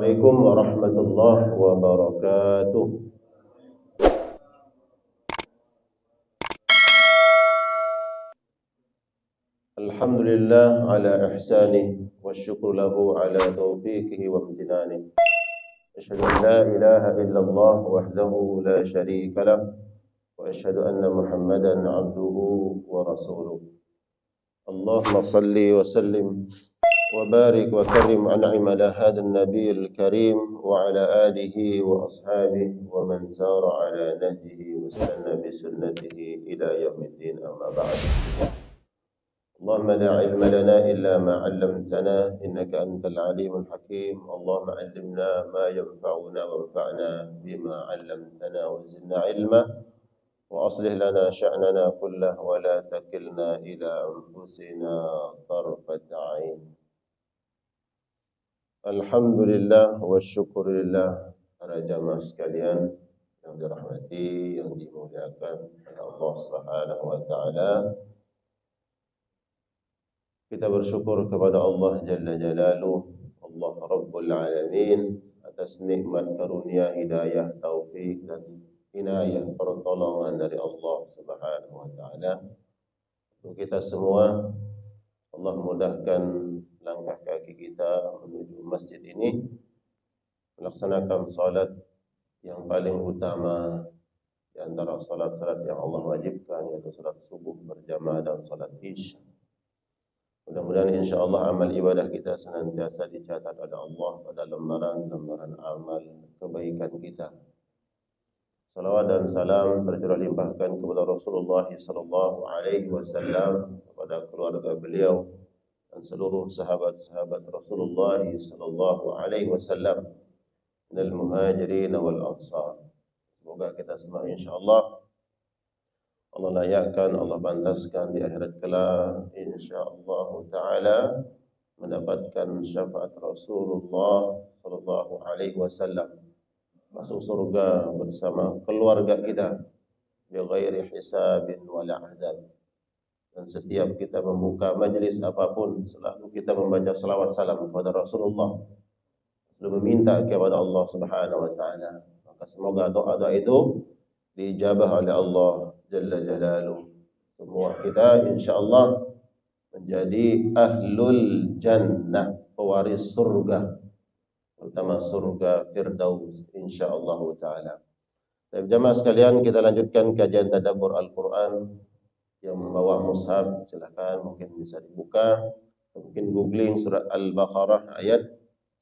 Assalamualaikum warahmatullahi wabarakatuh. Alhamdulillah ala ihsanih wa syukur lahu ala taufiqihi wa amtinanih. Asyhadu an la ilaha illallah wahdahu la syarika lah wa asyhadu anna Muhammadan abduhu wa rasuluh. Allahumma salli wa sallim wa barik wa karim an'im ala hadzal nabiyil karim wa ala alihi wa ashabihi wa man sara ala nahjihi wa istanna bi sunnatihi ila yaumiddin, amma ba'd. Allahumma la ilma lana illa ma 'allamtana innaka antal alimul hakim. Allahumma 'allimna ma yanfa'una wanfa'na bima 'allamtana wa zidna ilma wa aslih lana sya'nana kullahu wa la takilna ila anfusina tarfata 'ain. Alhamdulillah wa syukurillah, para jamaah sekalian yang dirahmati, yang dimuliakan oleh Allah Subhanahu wa taala. Kita bersyukur kepada Allah Jalla Jalaluhu, Allah Rabbul Alamin, atas nikmat karunia, hidayah, taufik dan inayah pertolongan dari Allah Subhanahu wa taala. Untuk kita semua, Allah mudahkan langkah kaki kita menuju masjid ini, melaksanakan salat yang paling utama di antara salat-salat yang Allah wajibkan, yaitu salat subuh berjamaah dan salat isya. Mudah-mudahan insyaAllah amal ibadah kita senantiasa dicatat oleh Allah pada lembaran-lembaran amal kebaikan kita. Salawat dan salam tercurah limpahkan kepada Rasulullah sallallahu alaihi wasallam, kepada keluarga beliau dan seluruh sahabat-sahabat Rasulullah sallallahu alaihi wasallam minal muhajirin wal ansar. Semoga kita semua insyaallah Allah layakkan, Allah pantaskan di akhirat kelak insyaallah taala mendapatkan syafaat Rasulullah sallallahu alaihi wasallam, masuk surga bersama keluarga kita bi ghairi hisabin wala adab. Dan setiap kita membuka majlis apapun, selalu kita membaca salawat salam kepada Rasulullah, selalu meminta kepada Allah Subhanahu wa taala. Maka semoga doa-doa itu diijabah oleh Allah Jalla Jalaluhu. Semua kita insyaallah menjadi ahlul jannah, pewaris surga, terutama surga Firdaus insyaallah taala. Baik jemaah sekalian, kita lanjutkan kajian tadabbur Al-Qur'an. Yang membawa mushaf silakan, mungkin bisa dibuka, mungkin googling surat Al-Baqarah ayat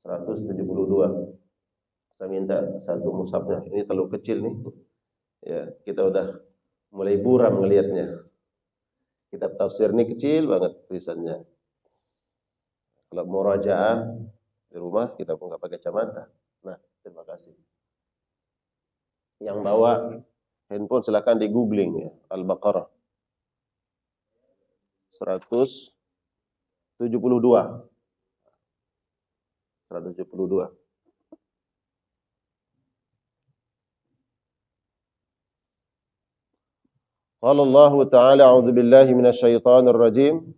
172. Saya minta satu mushafnya, ini terlalu kecil nih. Ya, kita udah mulai buram ngelihatnya. Kitab tafsir ini kecil banget tulisannya. Kalau murajaah di rumah kita pun nggak pakai kacamata. Nah, terima kasih. Yang bawa handphone silakan di googling ya, Al-Baqarah 172. 172. Qala Allah Ta'ala, a'udzu billahi minasy syaithanir rajim.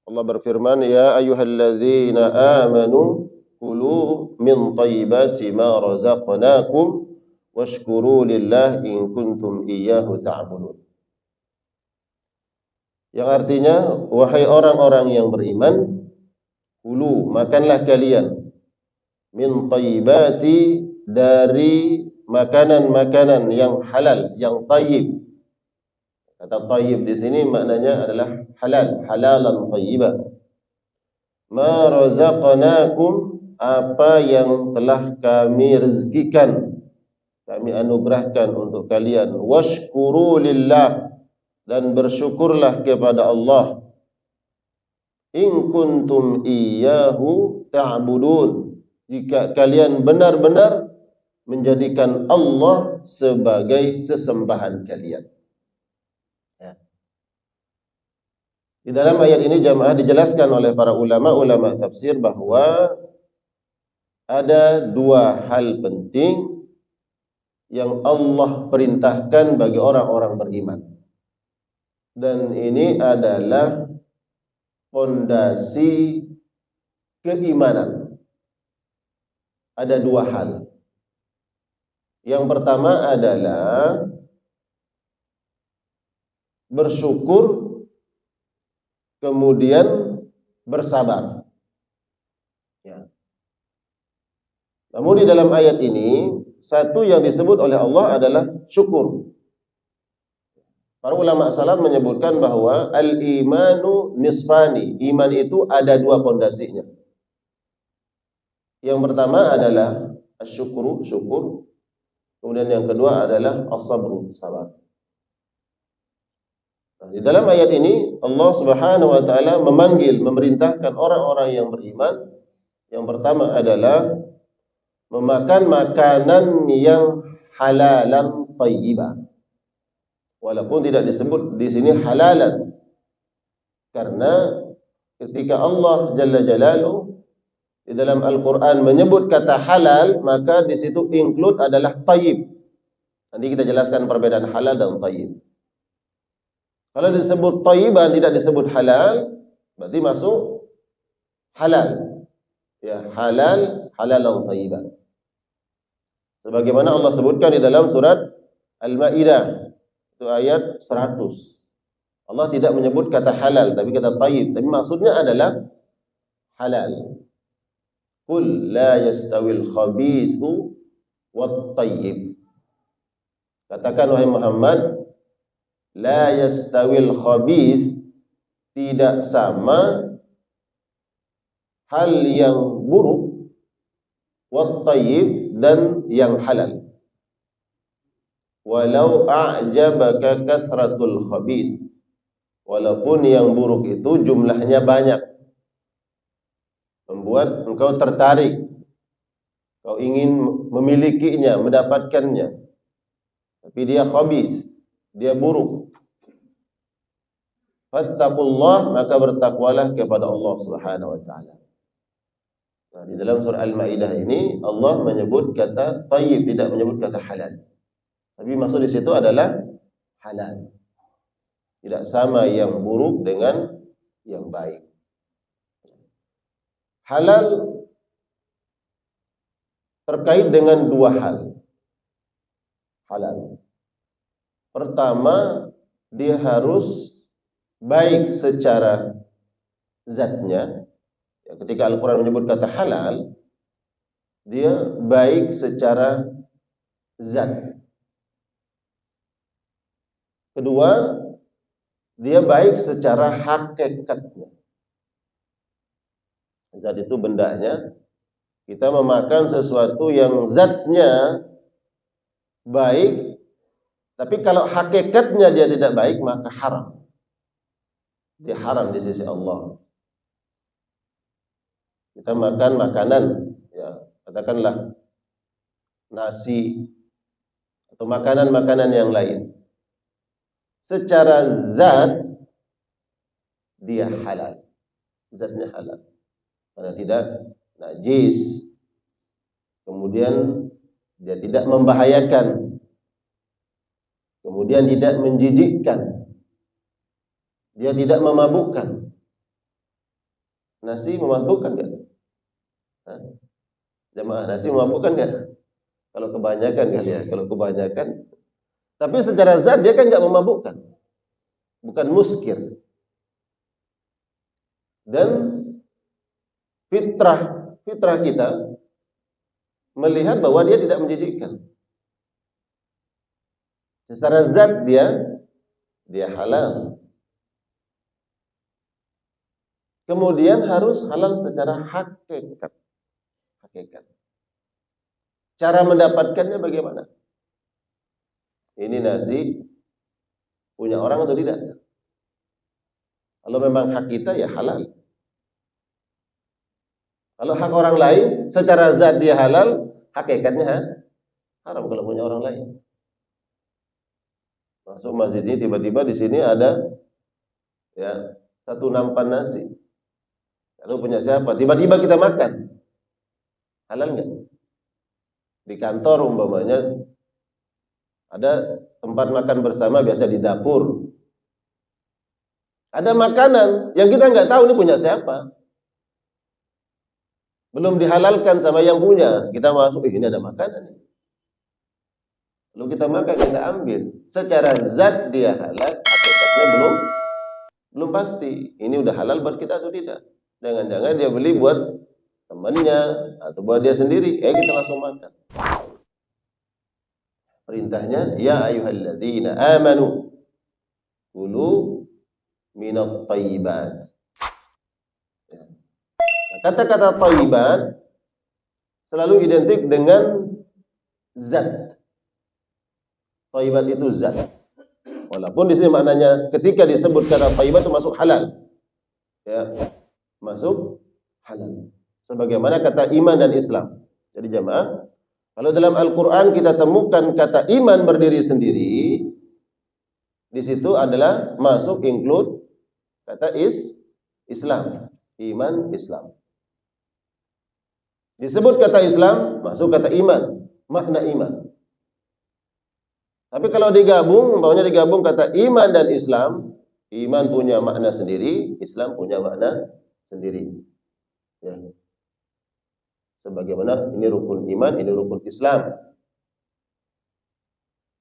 Allah berfirman, ya ayyuhalladzina amanu kulu min thayyibati ma razaqnakum washkuru lillahi in kuntum iyyahu ta'budun. Yang artinya, wahai orang-orang yang beriman, kulu, makanlah kalian, min thayyibati, dari makanan-makanan yang halal, yang thayyib. Kata thayyib di sini maknanya adalah halal, halalan thayyiban. Ma razaqnakum, apa yang telah kami rezekikan, kami anugerahkan untuk kalian. Washkuru lillah, dan bersyukurlah kepada Allah. In kuntum iyyahu ta'budun, jika kalian benar-benar menjadikan Allah sebagai sesembahan kalian. Ya. Di dalam ayat ini jamaah dijelaskan oleh para ulama tafsir bahwa ada dua hal penting yang Allah perintahkan bagi orang-orang beriman. Dan ini adalah fondasi keimanan. ada dua hal. Yang pertama adalah bersyukur, kemudian bersabar. Ya. Namun di dalam ayat ini, satu yang disebut oleh Allah adalah syukur. Para ulama salaf menyebutkan bahwa al-imanu nisfani. Iman itu ada dua pondasinya. Yang pertama adalah asyukuru, syukur. Kemudian yang kedua adalah as-sabru, sabar. Nah, di dalam ayat ini Allah Subhanahu wa taala memerintahkan orang-orang yang beriman. Yang pertama adalah memakan makanan yang halalan thayyiban. Walaupun tidak disebut di sini halalan. Karena ketika Allah Jalla Jalaluhu di dalam Al-Qur'an menyebut kata halal, maka di situ include adalah thayyib. Nanti kita jelaskan perbedaan halal dan thayyib. Kalau disebut thayyiban tidak disebut halal, berarti masuk halal. Ya, halal, halalan thayyiban. Sebagaimana Allah sebutkan di dalam surat Al-Maidah. Itu ayat 100. Allah tidak menyebut kata halal, tapi kata tayyib. Tapi maksudnya adalah halal. Qul la yastawil khabithu wat tayyib. Katakan wahai Muhammad, la yastawil khabith, tidak sama hal yang buruk, wat tayyib, dan yang halal. Walau a'jabaka kathratul khabith, walaupun yang buruk itu jumlahnya banyak, membuat engkau tertarik, kau ingin memilikinya, mendapatkannya, tapi dia khabith, dia buruk. Fattaqullah, maka bertakwalah kepada Allah Subhanahu wa taala. Nah, di dalam surah Al-Maidah ini Allah menyebut kata thayyib, tidak menyebut kata halal. Tapi maksud di situ adalah halal. Tidak sama yang buruk dengan yang baik. Halal terkait dengan dua hal. Halal. Pertama, dia harus baik secara zatnya. Ya, ketika Al-Quran menyebut kata halal, dia baik secara zat. Kedua, dia baik secara hakikatnya. Zat itu bendanya. Kita memakan sesuatu yang zatnya baik, tapi kalau hakikatnya dia tidak baik, maka haram. Dia haram di sisi Allah. Kita makan makanan, ya, katakanlah nasi atau makanan-makanan yang lain. Secara zat dia halal, zatnya halal, karena tidak najis, kemudian dia tidak membahayakan, kemudian tidak menjijikkan, dia tidak memabukkan. Nasi memabukkan nggak? Jamaah, nasi memabukkan nggak? Kalau kebanyakan kali ya, kalau kebanyakan. Tapi secara zat dia kan nggak memabukkan, bukan muskir. Dan fitrah kita melihat bahwa dia tidak menjijikkan. Secara zat dia halal. Kemudian harus halal secara hakikat. Cara mendapatkannya bagaimana? Ini nasi punya orang atau tidak? Kalau memang hak kita ya halal. Kalau hak orang lain, secara zat dia halal, hakikatnya haram kalau punya orang lain. Masuk masjid ini tiba-tiba di sini ada ya satu nampan nasi. Atau punya siapa? Tiba-tiba kita makan. Halal nggak? Di kantor umpamanya ada tempat makan bersama, biasa di dapur. Ada makanan yang kita nggak tahu ini punya siapa. belum dihalalkan sama yang punya, kita masuk, ini ada makanan. Lalu kita makan, kita ambil. Secara zat dia halal, hakikatnya belum pasti. Ini udah halal buat kita atau tidak. Jangan-jangan dia beli buat temannya atau buat dia sendiri. Kita langsung makan. Perintahnya, ya ayyuhalladzina amanu kulu minat thayyibat. Kata-kata thayyibat selalu identik dengan zat. Thayyibat itu zat. Walaupun di sini maknanya ketika disebut kata thayyibat itu masuk halal. Ya, masuk halal. Sebagaimana kata iman dan Islam. Jadi jamaah, kalau dalam Al-Qur'an kita temukan kata iman berdiri sendiri, di situ adalah masuk include kata Islam. Iman, Islam. Disebut kata Islam, masuk kata iman, makna iman. Tapi kalau digabung, umpamanya digabung kata iman dan Islam, iman punya makna sendiri, Islam punya makna sendiri. Ya. Sebagaimana ini rukun iman, ini rukun Islam.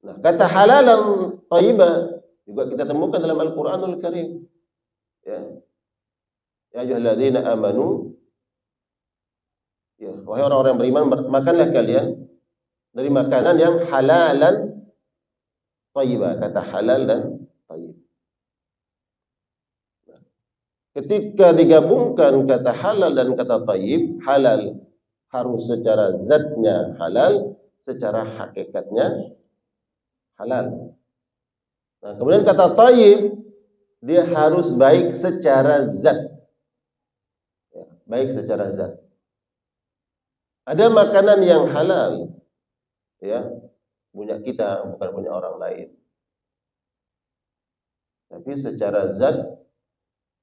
Nah, kata halalan thayyibah juga kita temukan dalam Al-Qur'anul Karim. Ya. Ya ayyuhalladzina amanu, ya, wahai orang-orang beriman, makanlah kalian dari makanan yang halalan thayyibah, kata halal dan thayyib. Ketika digabungkan kata halal dan kata thayyib, halal harus secara zatnya halal, secara hakikatnya halal. Nah, kemudian kata thayyib, dia harus baik secara zat. Ya, baik secara zat. Ada makanan yang halal, ya, punya kita, bukan punya orang lain. Tapi secara zat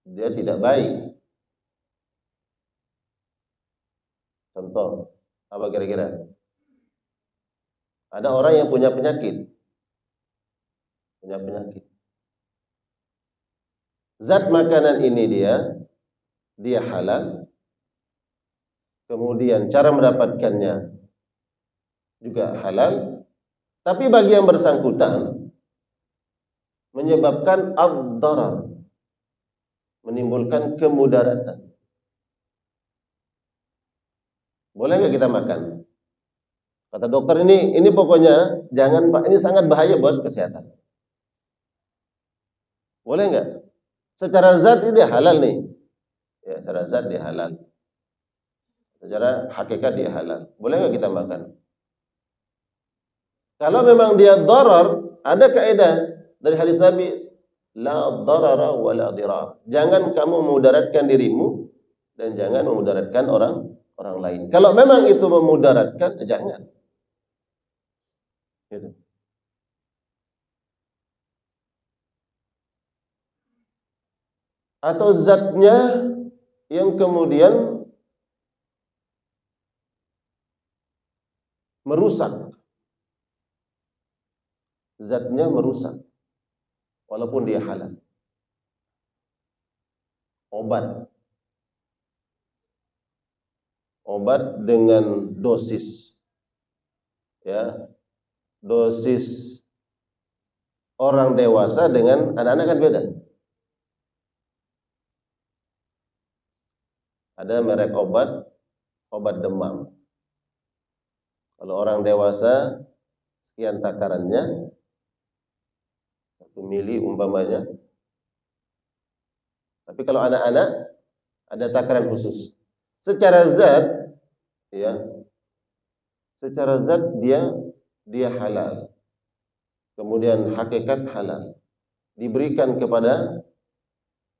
dia tidak baik. Contoh, apa kira-kira? Ada orang yang punya penyakit. Zat makanan ini dia halal. Kemudian cara mendapatkannya juga halal. Tapi bagi yang bersangkutan menyebabkan ad-darar, menimbulkan kemudaratan. Boleh nggak kita makan? Kata dokter, ini pokoknya jangan Pak, ini sangat bahaya buat kesehatan. Boleh nggak? Secara zat ini dia halal nih. Ya, secara zat dia halal. Secara hakikat dia halal. Boleh nggak kita makan? Kalau memang dia darar, ada kaidah dari hadis Nabi, la darara wa la dirar. Jangan kamu memudaratkan dirimu dan jangan memudaratkan orang lain. Kalau memang itu memudaratkan, jangan. Gitu. Atau zatnya yang kemudian merusak. Zatnya merusak. Walaupun dia halal. Obat dengan dosis, ya, dosis orang dewasa dengan anak-anak kan beda. Ada merek obat demam. Kalau orang dewasa sekian takarannya, 1 mili umpamanya. Tapi kalau anak-anak ada takaran khusus. Secara zat, ya, secara zat dia halal. Kemudian hakikat halal. Diberikan kepada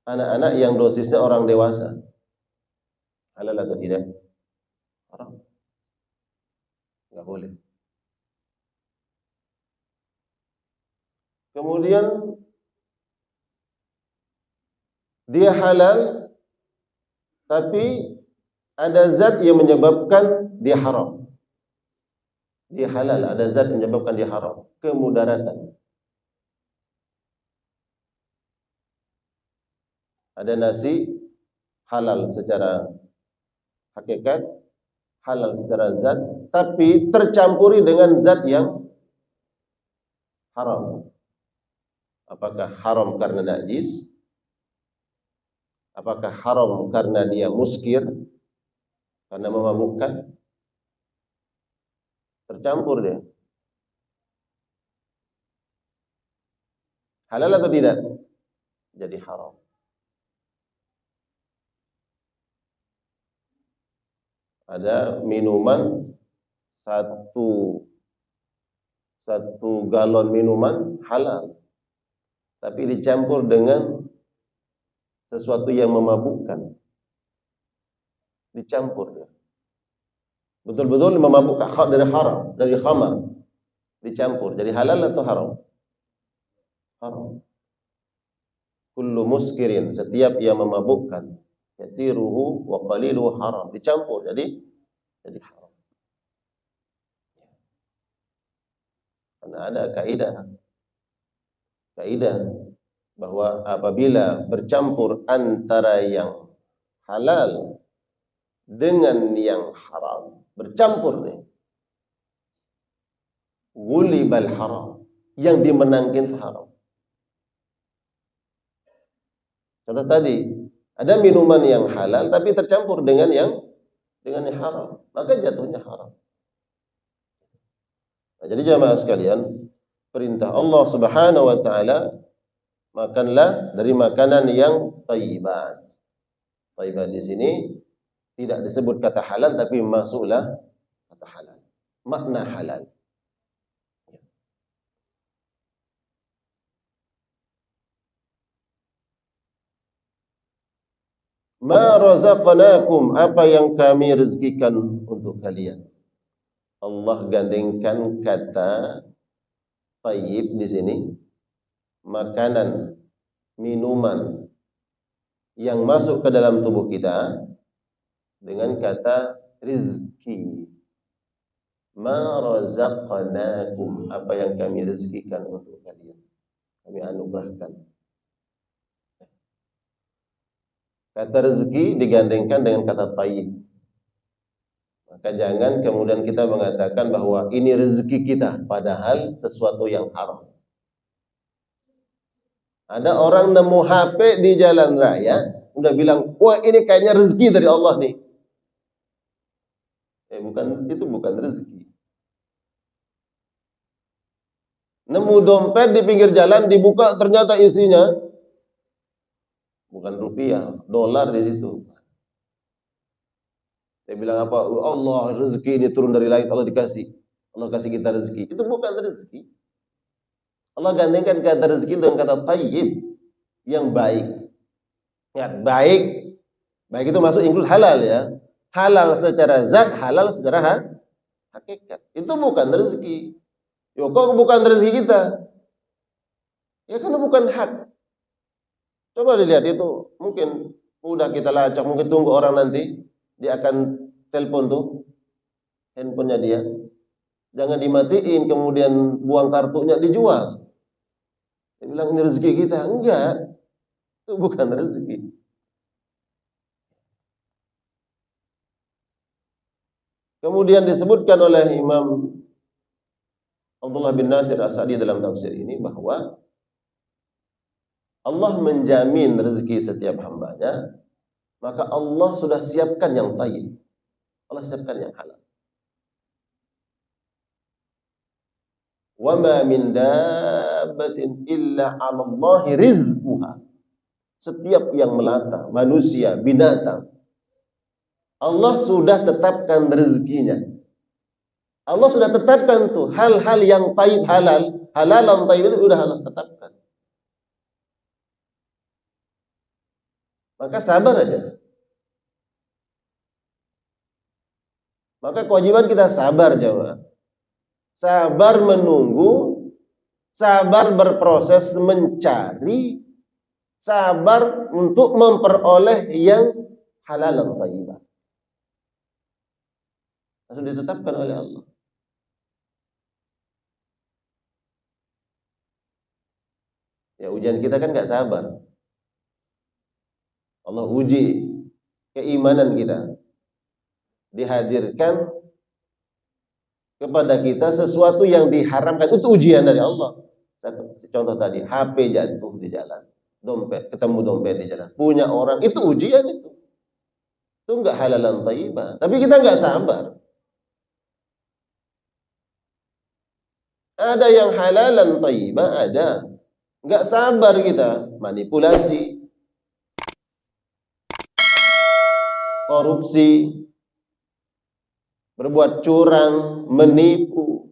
anak-anak yang dosisnya orang dewasa. Halal atau tidak? Haram. Enggak boleh. Kemudian dia halal, tapi ada zat yang menyebabkan dia haram. Dia halal, ada zat yang menyebabkan dia haram. Kemudaratan. Ada nasi halal secara hakikat, halal secara zat, tapi tercampuri dengan zat yang haram. Apakah haram karena najis? Apakah haram karena dia muskir, karena memabukkan? Tercampur dia. Halal atau tidak? Jadi haram. Ada minuman satu galon minuman halal, tapi dicampur dengan sesuatu yang memabukkan, dicampur dia. Betul-betul memabukkan dari haram, dari khamar, dicampur. Jadi halal atau haram? Haram. Kullu muskirin, setiap yang memabukkan, katsiruhu wa qaliluhu haram, dicampur jadi haram. Karena ada kaidah bahwa apabila bercampur antara yang halal dengan yang haram, bercampur nih, gulibal haram, yang dimenangkan haram. Contoh tadi, ada minuman yang halal tapi tercampur dengan yang haram, maka jatuhnya haram. Nah, jadi jamaah sekalian, perintah Allah Subhanahu wa taala, makanlah dari makanan yang thayyibat. Thayyibat di sini tidak disebut kata halal, tapi masuklah kata halal, makna halal. Ma razaqnakum, apa yang kami rezekikan untuk kalian. Allah gandengkan kata thayyib di sini, makanan, minuman yang masuk ke dalam tubuh kita, dengan kata rizki. Ma razaqnakum, apa yang kami rezekikan untuk kalian, kami anugerahkan. Kata rezeki digandengkan dengan kata thayyib. Maka jangan kemudian kita mengatakan bahwa ini rezeki kita, padahal sesuatu yang haram. Ada orang nemu HP di jalan raya, udah bilang, wah ini kayaknya rezeki dari Allah nih. Itu bukan rezeki. Nemu dompet di pinggir jalan, dibuka ternyata isinya bukan rupiah, dolar di situ. Dia bilang apa? Allah, rezeki ini turun dari langit, Allah kasih kita rezeki. Itu bukan rezeki. Allah gandengkan kata rezeki dengan kata thayyib, yang baik. Ya, baik itu masuk include halal ya. Halal secara zat, halal secara hakikat. Itu bukan rezeki. Yo, kok bukan rezeki kita? Ya karena bukan hak. Coba dilihat itu, mungkin udah kita lacak, mungkin tunggu orang nanti dia akan telepon tuh handphonenya dia. Jangan dimatiin kemudian buang kartunya dijual. Dia bilang ini rezeki kita. Enggak. Itu bukan rezeki. Kemudian disebutkan oleh Imam Abdullah bin Nasir As-Sa'di dalam tafsir ini bahwa Allah menjamin rezeki setiap hambanya, maka Allah sudah siapkan yang thayyib. Allah siapkan yang halal. Wa ma min dabbatin illa 'ala Allahi rizquha. Setiap yang melata, manusia, binatang, Allah sudah tetapkan rezekinya. Allah sudah tetapkan tuh hal-hal yang thayyib halal, halalan thayyib itu sudah Allah tetapkan. Maka sabar aja. Maka kewajiban kita sabar, jemaah. Sabar menunggu, sabar berproses mencari, sabar untuk memperoleh yang halal dan thayyibah. Sudah ditetapkan oleh Allah. Ya ujian kita kan gak sabar. Allah uji keimanan kita. dihadirkan kepada kita sesuatu yang diharamkan, itu ujian dari Allah. Contoh tadi, HP jatuh di jalan, ketemu dompet di jalan, punya orang, itu ujian itu. Itu enggak halalan thayyibah, tapi kita enggak sabar. Ada yang halalan thayyibah, ada. Enggak sabar kita, manipulasi, korupsi, berbuat curang, menipu.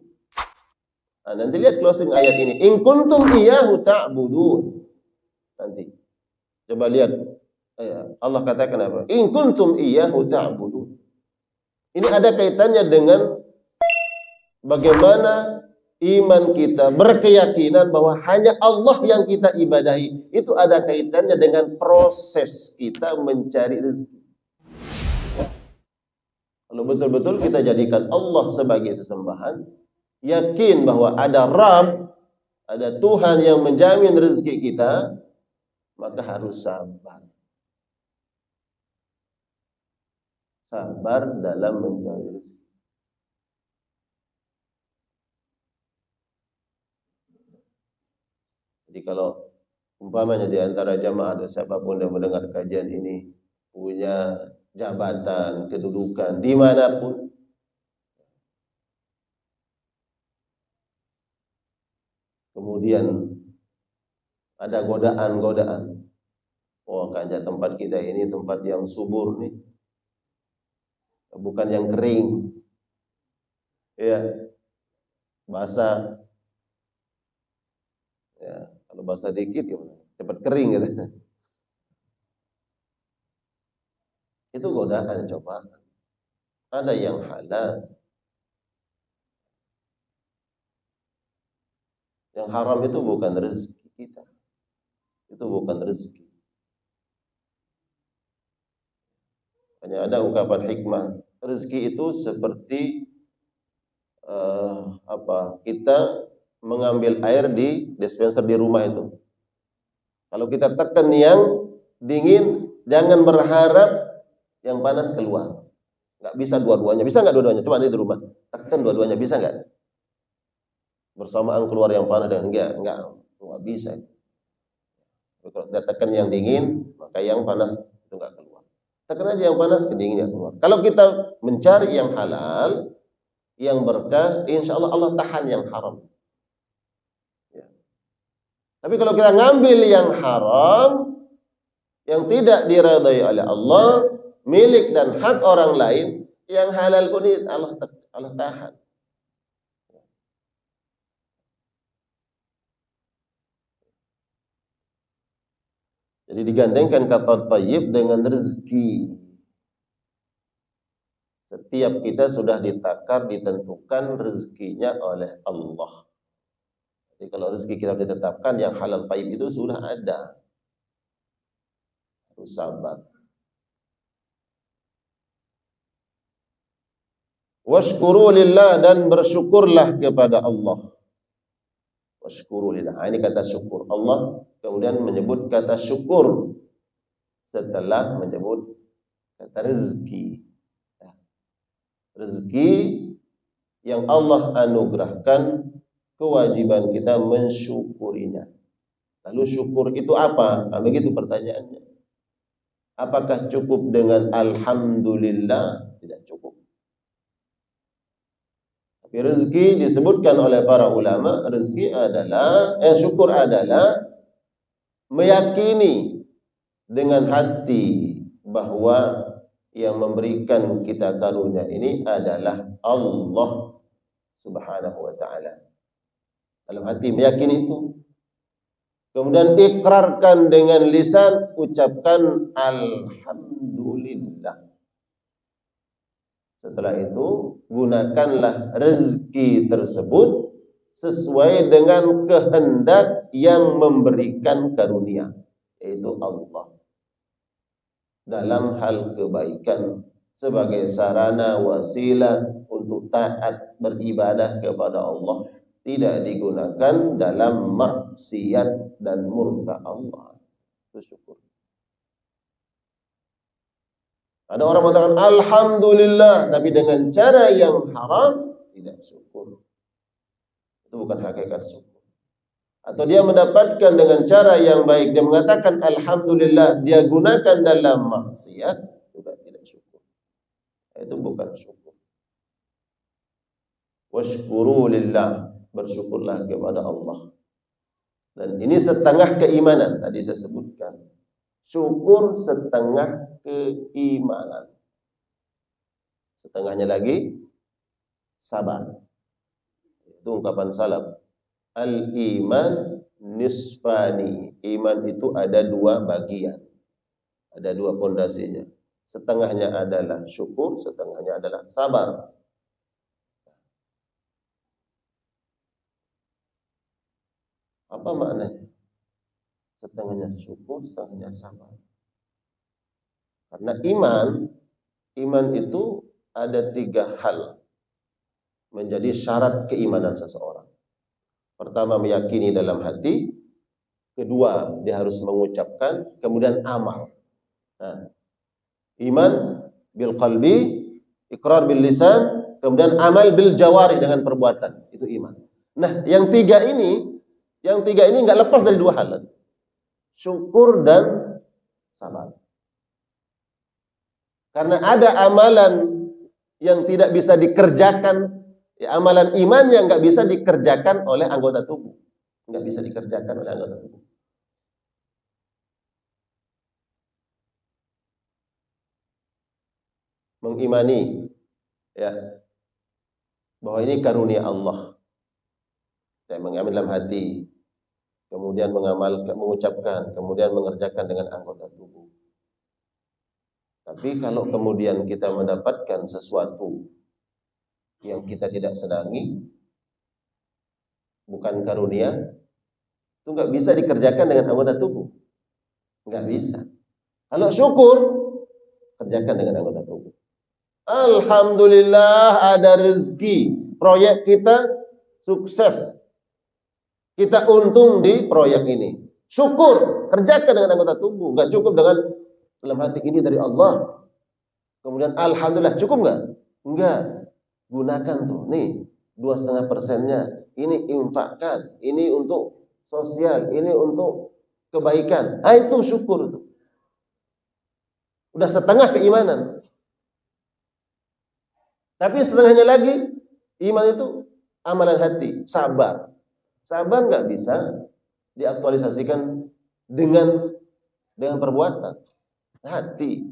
Nah, nanti lihat closing ayat ini. In kuntum iyyahu ta'budun. Nanti coba lihat Allah katakan apa? In kuntum iyyahu ta'budun. Ini ada kaitannya dengan bagaimana iman kita berkeyakinan bahwa hanya Allah yang kita ibadahi. Itu ada kaitannya dengan proses kita mencari rezeki. Kalau betul-betul kita jadikan Allah sebagai sesembahan, yakin bahwa ada Rabb, ada Tuhan yang menjamin rezeki kita, maka harus sabar. Sabar dalam mencari rezeki. Jadi kalau umpamanya di antara jamaah ada siapapun yang mendengar kajian ini punya jabatan, kedudukan dimanapun, kemudian ada godaan-godaan, oh kayaknya tempat kita ini tempat yang subur nih, bukan yang kering, ya basah, ya kalau basah dikit gimana? Cepat kering gitu. Itu godaan, cobaan. Ada yang halal, yang haram itu bukan rezeki kita, itu bukan rezeki. Hanya ada ungkapan hikmah, rezeki itu seperti kita mengambil air di dispenser di rumah itu. Kalau kita tekan yang dingin, jangan berharap yang panas keluar. Nggak bisa dua-duanya. Bisa nggak dua-duanya? Coba di rumah, tekan dua-duanya, bisa nggak? Bersamaan keluar yang panas dan enggak bisa. Kalau kita tekan yang dingin, maka yang panas itu nggak keluar. Tekan aja yang panas, kedinginnya keluar. Kalau kita mencari yang halal, yang berkah, insya Allah Allah tahan yang haram. Ya. Tapi kalau kita ngambil yang haram, yang tidak diridai oleh Allah, milik dan hak orang lain, yang halal pun Allah tahan. Jadi digandengkan kata thayyib dengan rezeki. Setiap kita sudah ditakar, ditentukan rezekinya oleh Allah. Jadi kalau rezeki kita ditetapkan, yang halal thayyib itu sudah ada. Harus sabar. Washkuru lillah, dan bersyukurlah kepada Allah. Washkuru lillah. Ini kata syukur. Allah kemudian menyebut kata syukur setelah menyebut kata rezeki. Rezeki yang Allah anugerahkan, kewajiban kita mensyukurinya. Lalu syukur itu apa? Nah, begitu pertanyaannya. Apakah cukup dengan alhamdulillah? Tidak cukup. Tapi rezeki disebutkan oleh para ulama, rezeki adalah, syukur adalah meyakini dengan hati bahwa yang memberikan kita karunia ini adalah Allah Subhanahu wa ta'ala. Dalam hati meyakini itu. Kemudian ikrarkan dengan lisan, ucapkan alhamdulillah. Setelah itu, gunakanlah rezeki tersebut sesuai dengan kehendak yang memberikan karunia, yaitu Allah. Dalam hal kebaikan, sebagai sarana wasilah untuk taat beribadah kepada Allah, tidak digunakan dalam maksiat dan murka Allah. Itu syukur. Ada orang mengatakan alhamdulillah tapi dengan cara yang haram, tidak syukur. Itu bukan hakikat syukur. Atau dia mendapatkan dengan cara yang baik, dia mengatakan alhamdulillah, dia gunakan dalam maksiat, juga tidak syukur. Itu bukan syukur. Washkuru lillah, bersyukurlah kepada Allah. Dan ini setengah keimanan, tadi saya sebutkan. Syukur setengah keimanan. Setengahnya lagi sabar. Itu ungkapan salaf. Al-iman nisfani. Iman itu ada dua bagian. Ada dua pondasinya. Setengahnya adalah syukur, setengahnya adalah sabar. Apa maknanya? Setengahnya syukur, setengahnya sabar. Karena iman itu ada tiga hal menjadi syarat keimanan seseorang. Pertama, meyakini dalam hati. Kedua, dia harus mengucapkan. Kemudian amal. Nah, iman bil qalbi, iqrar bil lisan, kemudian amal bil jawari dengan perbuatan. Itu iman. Nah, yang tiga ini nggak lepas dari dua hal. Syukur dan sabar. Karena ada amalan yang tidak bisa dikerjakan, ya, amalan iman yang nggak bisa dikerjakan oleh anggota tubuh, nggak bisa dikerjakan oleh anggota tubuh. Mengimani, ya, bahwa ini karunia Allah, dan mengambil dalam hati, kemudian mengucapkan, kemudian mengerjakan dengan anggota tubuh. Tapi kalau kemudian kita mendapatkan sesuatu yang kita tidak senangi, bukan karunia, itu nggak bisa dikerjakan dengan anggota tubuh, nggak bisa. Kalau syukur, kerjakan dengan anggota tubuh. Alhamdulillah ada rezeki, proyek kita sukses, kita untung di proyek ini. Syukur, kerjakan dengan anggota tubuh, nggak cukup dengan dalam hati ini dari Allah. Kemudian alhamdulillah, cukup nggak? Enggak. Gunakan tuh, nih 2,5%-nya, ini infakkan, ini untuk sosial, ini untuk kebaikan. Ah, itu syukur tuh. Udah setengah keimanan. Tapi setengahnya lagi, iman itu amalan hati, sabar. Sabar nggak bisa diaktualisasikan dengan perbuatan. Hati.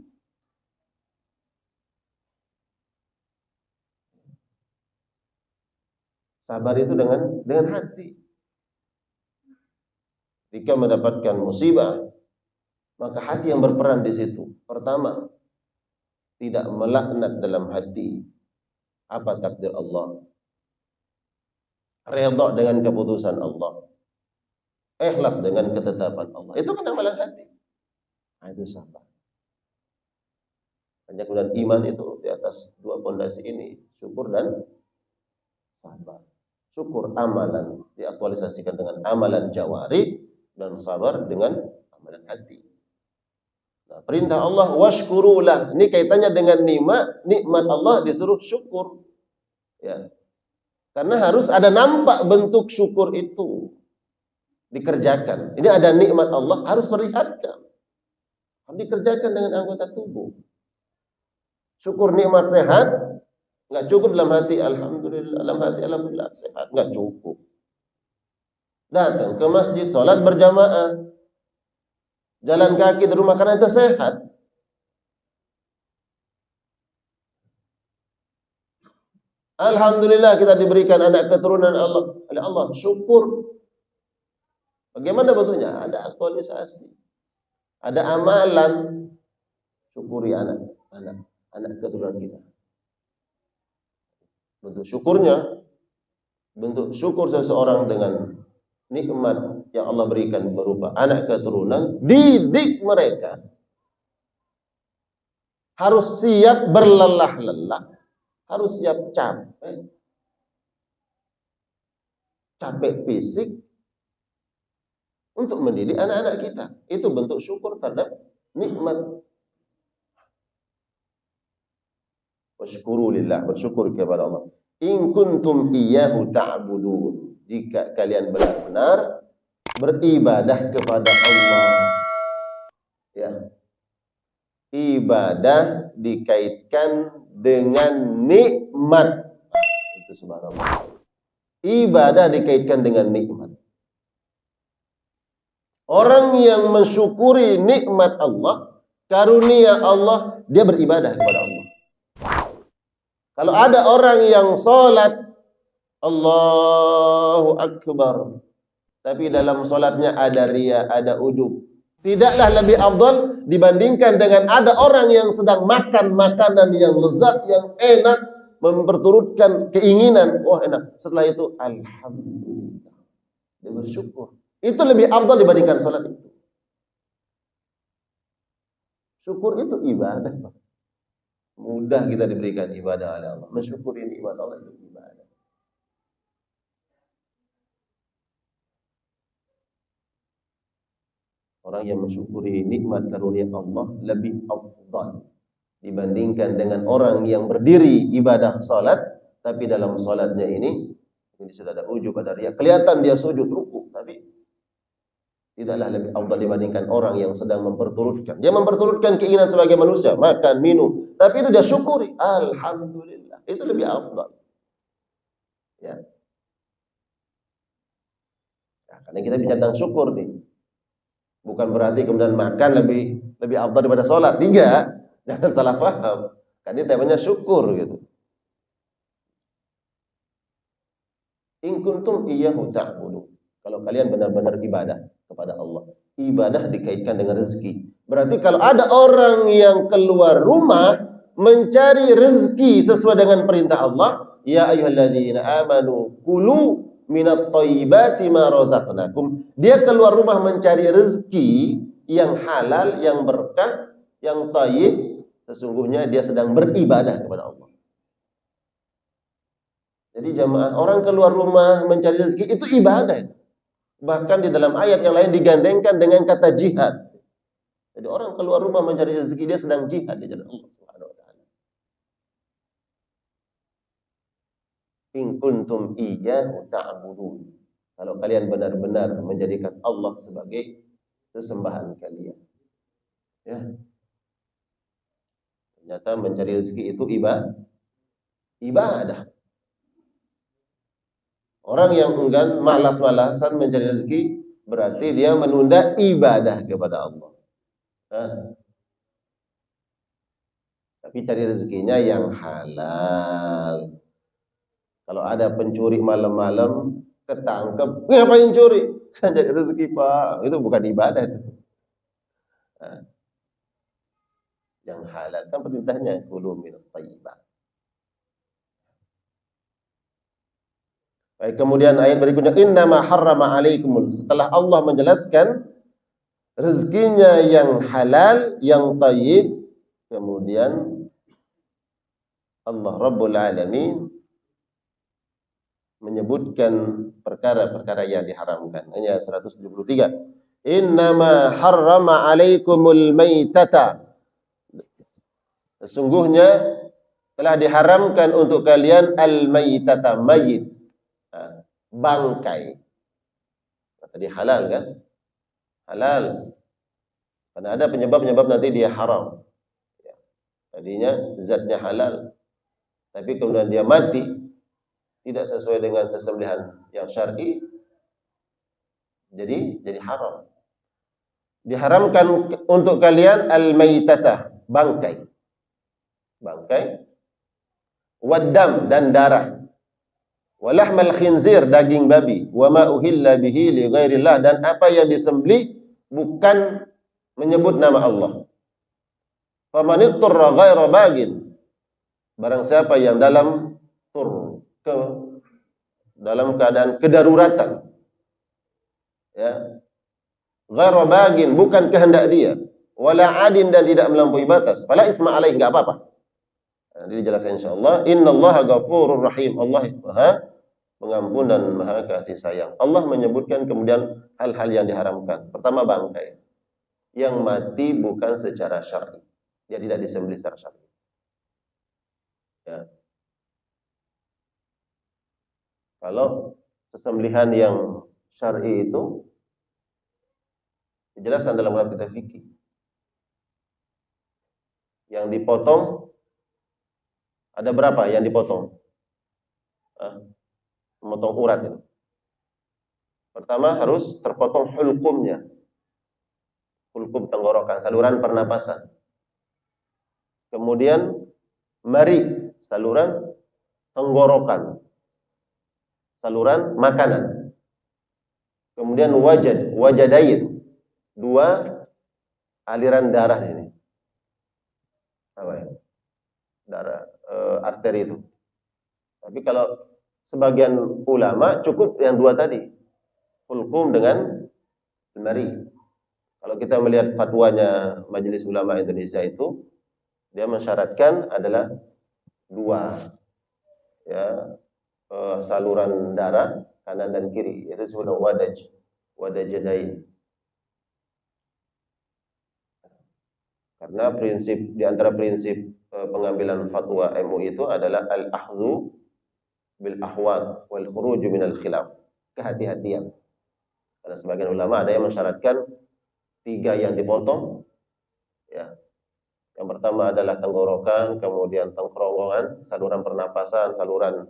Sabar itu dengan hati. Jika mendapatkan musibah, maka hati yang berperan di situ. Pertama, tidak melaknat dalam hati apa takdir Allah. Redha dengan keputusan Allah. Ikhlas dengan ketetapan Allah. Itu kan amalan hati. Nah, itu sabar. Hanya kemudian iman itu di atas dua pondasi ini, syukur dan sabar. Syukur amalan diaktualisasikan dengan amalan jawari, dan sabar dengan amalan hati. Nah, perintah Allah washkurulah, ini kaitannya dengan nikmat Allah, disuruh syukur. Ya. Karena harus ada nampak bentuk syukur itu dikerjakan. Ini ada nikmat Allah, harus perlihatkan. Harus dikerjakan dengan anggota tubuh. Syukur nikmat sehat, nggak cukup dalam hati alhamdulillah, dalam hati alhamdulillah sehat, nggak cukup. Datang ke masjid, sholat berjamaah, jalan kaki di rumah karena itu sehat. Alhamdulillah kita diberikan anak keturunan Allah, oleh Allah, syukur. Bagaimana bentuknya? Ada aktualisasi, ada amalan, syukuri anak keturunan kita. Bentuk syukurnya, bentuk syukur seseorang dengan nikmat yang Allah berikan berupa anak keturunan, didik mereka. Harus siap berlelah-lelah, harus siap capek fisik untuk mendidik anak-anak kita. Itu bentuk syukur terhadap nikmat. Washkuru lillah, bersyukur kepada Allah. In kuntum iyyahu ta'budun. Jika kalian benar-benar beribadah kepada Allah. Ya. Ibadah dikaitkan dengan nikmat. Itu subhanallah. Ibadah dikaitkan dengan nikmat. Orang yang mensyukuri nikmat Allah, karunia Allah, dia beribadah kepada Allah. Kalau ada orang yang sholat Allahu Akbar, tapi dalam sholatnya ada riya, ada ujub, tidaklah lebih afdal dibandingkan dengan ada orang yang sedang makan makanan yang lezat, yang enak, memperturutkan keinginan, wah enak. Setelah itu alhamdulillah, dia bersyukur. Itu lebih afdal dibandingkan sholat itu. Syukur itu ibadah. Mudah kita diberikan ibadah oleh Allah. Mensyukuri nikmat Allah itu ibadah. Orang yang mensyukuri nikmat karunia Allah lebih afdal dibandingkan dengan orang yang berdiri ibadah salat, tapi dalam salatnya ini sudah ada ujub, ada riya. Kelihatan dia sujud ruku, tapi tidaklah lebih afdal dibandingkan orang yang sedang memperturutkan. Dia memperturutkan keinginan sebagai manusia, makan, minum, tapi itu dia syukuri, alhamdulillah. Itu lebih afdal. Ya. Nah, karena kita bicara tentang syukur nih. Bukan berarti kemudian makan lebih afdal daripada sholat. Tidak. Jangan salah paham. Kan ini temanya syukur gitu. In kuntum iyyahu ta'budun. Kalau kalian benar-benar ibadah kepada Allah. Ibadah dikaitkan dengan rezeki. Berarti kalau ada orang yang keluar rumah mencari rezeki sesuai dengan perintah Allah, ya ayyuhalladzina amanu kulu minat thayyibati ma razaqnakum. Dia keluar rumah mencari rezeki yang halal, yang berkah, yang thayyib, sesungguhnya dia sedang beribadah kepada Allah. Jadi jamaah, orang keluar rumah mencari rezeki itu ibadah. Bahkan di dalam ayat yang lain digandengkan dengan kata jihad. Jadi orang keluar rumah mencari rezeki, dia sedang jihad di jalan Allah Subhanahu wa taala. In kuntum iyyahu ta'budun. Kalau kalian benar-benar menjadikan Allah sebagai sesembahan kalian. Ya. Ternyata mencari rezeki itu ibadah. Orang yang enggan, malas-malasan mencari rezeki, berarti dia menunda ibadah kepada Allah. Tapi cari rezekinya yang halal. Kalau ada pencuri malam-malam, ketangkep, ngapain curi? Saya cari rezeki, Pak. Itu bukan ibadah. Yang halal kan perintahnya kulu minat thayyibat. Baik, kemudian ayat berikutnya innama harrama alaikumul. Setelah Allah menjelaskan rezekinya yang halal, yang thayyib, kemudian Allah Rabbul Alamin menyebutkan perkara-perkara yang diharamkan. Hanya 173. Innama harrama alaikumul maitata. Sesungguhnya telah diharamkan untuk kalian al-maitata, mayit. Bangkai. Tadi halal kan? Halal. Karena ada penyebab-penyebab nanti dia haram. Tadinya zatnya halal, tapi kemudian dia mati tidak sesuai dengan sesembelihan yang syar'i, jadi haram. Diharamkan untuk kalian al-maitata, bangkai. Bangkai. Waddam, dan darah. Walahmal khinzir, daging babi. Wa ma uhilla bihi li ghairillah, dan apa yang disembelih bukan menyebut nama Allah. Famanitturra ghaira bagin, barang siapa yang dalam dalam keadaan kedaruratan, ya, ghaira bagin, bukan kehendak dia, wala adin, dan tidak melampaui batas, fala isma alaih, enggak apa-apa. Nanti dijelaskan insyaallah. Innallaha ghafurur rahim. Allah Maha Pengampun dan Maha Kasih Sayang. Allah menyebutkan kemudian hal-hal yang diharamkan. Pertama, bangkai. Yang mati bukan secara syar'i. Dia tidak disembelih secara syar'i. Ya. Kalau sesembelihan yang syar'i itu dijelaskan dalam kitab fikih. Yang dipotong ada berapa yang dipotong? Memotong urat itu. Pertama harus terpotong hulkumnya. Hulkum tenggorokan, saluran pernapasan. Kemudian mari, saluran tenggorokan. Saluran makanan. Kemudian wajadain. Dua aliran darah ini. Apa ya? Darah arteri itu. Tapi kalau sebagian ulama cukup yang dua tadi. Hulkum dengan mari. Kalau kita melihat fatwanya Majelis Ulama Indonesia itu, dia mensyaratkan adalah dua ya, saluran darah kanan dan kiri, itu disebut wadajadain. Karena prinsip di antara prinsip pengambilan fatwa MUI itu adalah al-akhdhu bil ahwat wal khuruj min al khilaf, kehati-hatian. Karena sebagian ulama ada yang mensyaratkan 3 yang dipotong ya. Yang pertama adalah tenggorokan, kemudian tengkrongkongan, saluran pernapasan, saluran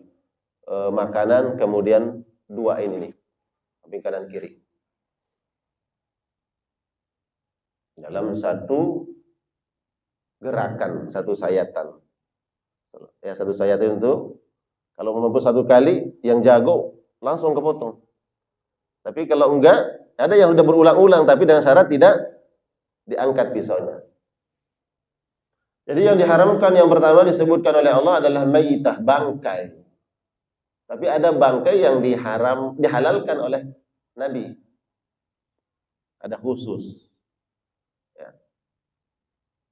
makanan, kemudian 2 ini nih, samping kanan kiri. Dalam satu gerakan, satu sayatan. Ya, satu sayatan itu kalau mampu 1 kali, yang jago langsung kepotong. Tapi kalau enggak, ada yang sudah berulang-ulang tapi dengan syarat tidak diangkat pisaunya. Jadi yang diharamkan yang pertama disebutkan oleh Allah adalah mayitah, bangkai. Tapi ada bangkai yang dihalalkan oleh Nabi. Ada khusus. Ya.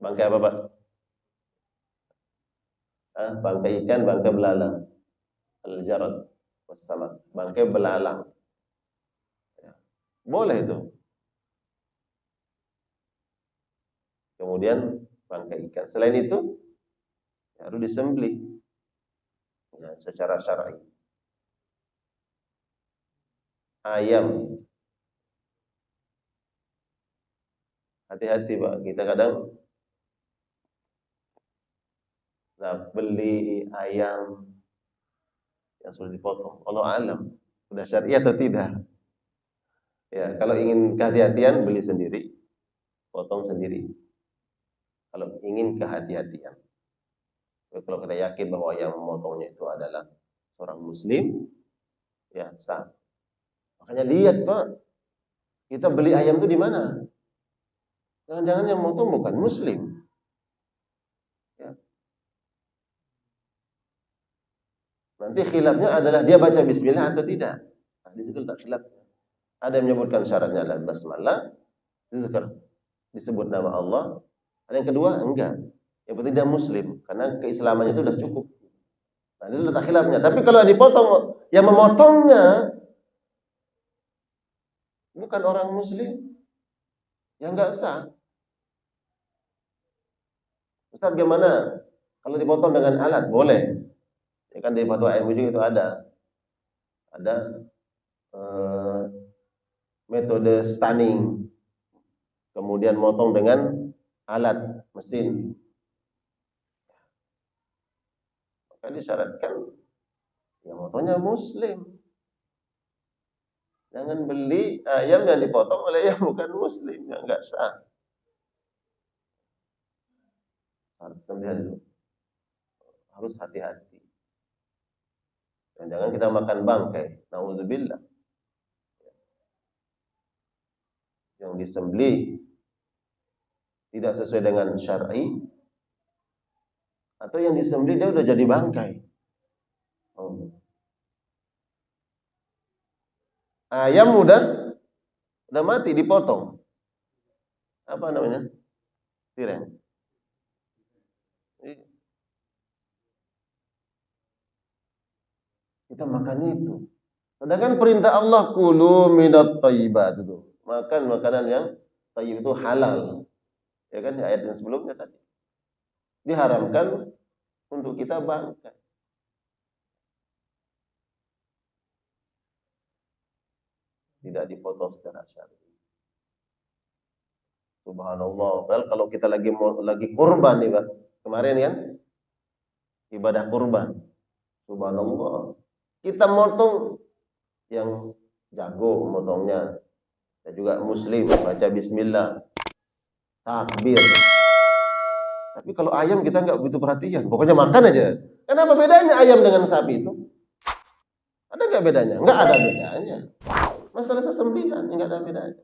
Bangkai apa, Pak? Bangkai ikan, bangkai belalang. Al-jarad wassalam. Bangkai belalang. Ya. Boleh itu. Kemudian bangkai ikan. Selain itu harus disembelih ya, secara syar'i. Ayam. Hati-hati, Pak. Kita kadang beli ayam yang sudah dipotong. Allah alam, sudah syar'i atau tidak. Ya, kalau ingin kehati-hatian beli sendiri, potong sendiri. Kalau ingin kehati-hatian. Kalau kita yakin bahwa yang memotongnya itu adalah seorang muslim, ya sah. Makanya lihat, Pak. Kita beli ayam itu di mana? Jangan-jangan yang memotong bukan muslim. Ya. Nanti khilafnya adalah dia baca bismillah atau tidak. Nah, di situ tak khilaf. Ada yang menyebutkan syaratnya adalah basmalah, disebut nama Allah. Ada yang kedua enggak. Yang penting dia muslim karena keislamannya itu sudah cukup. Nah, itu tak khilafnya. Tapi kalau dipotong, yang memotongnya bukan orang muslim, yang enggak sah. Ustaz, gimana? Kalau dipotong dengan alat boleh. Ya kan di fatwa MUI itu ada metode stunning, kemudian motong dengan alat mesin. Maka disyaratkan yang motongnya muslim. Jangan beli ayam yang dipotong oleh yang bukan muslim, yang enggak sah. Harus hati-hati. Dan jangan kita makan bangkai. Nauzubillah. Yang disembelih tidak sesuai dengan syar'i, atau yang disembelih dia udah jadi bangkai. Ayam udah mati dipotong. Apa namanya? Tiren. Kita makannya itu. Sedangkan perintah Allah kulu minat thayyibat itu. Makan makanan yang thayyib itu halal. Ya kan ayat yang sebelumnya tadi. Diharamkan untuk kita bangkai. Tidak dipotong secara syar'i. Subhanallah. Padahal kalau kita lagi kurban nih, Pak. Kemarin kan ibadah kurban. Subhanallah. Kita motong yang jago motongnya. Dan juga muslim baca bismillah. Takbir. Tapi kalau ayam kita nggak butuh perhatian. Pokoknya makan aja. Kenapa bedanya ayam dengan sapi itu? Ada nggak bedanya? Nggak ada bedanya. Masalah sesembelihan nggak ada bedanya.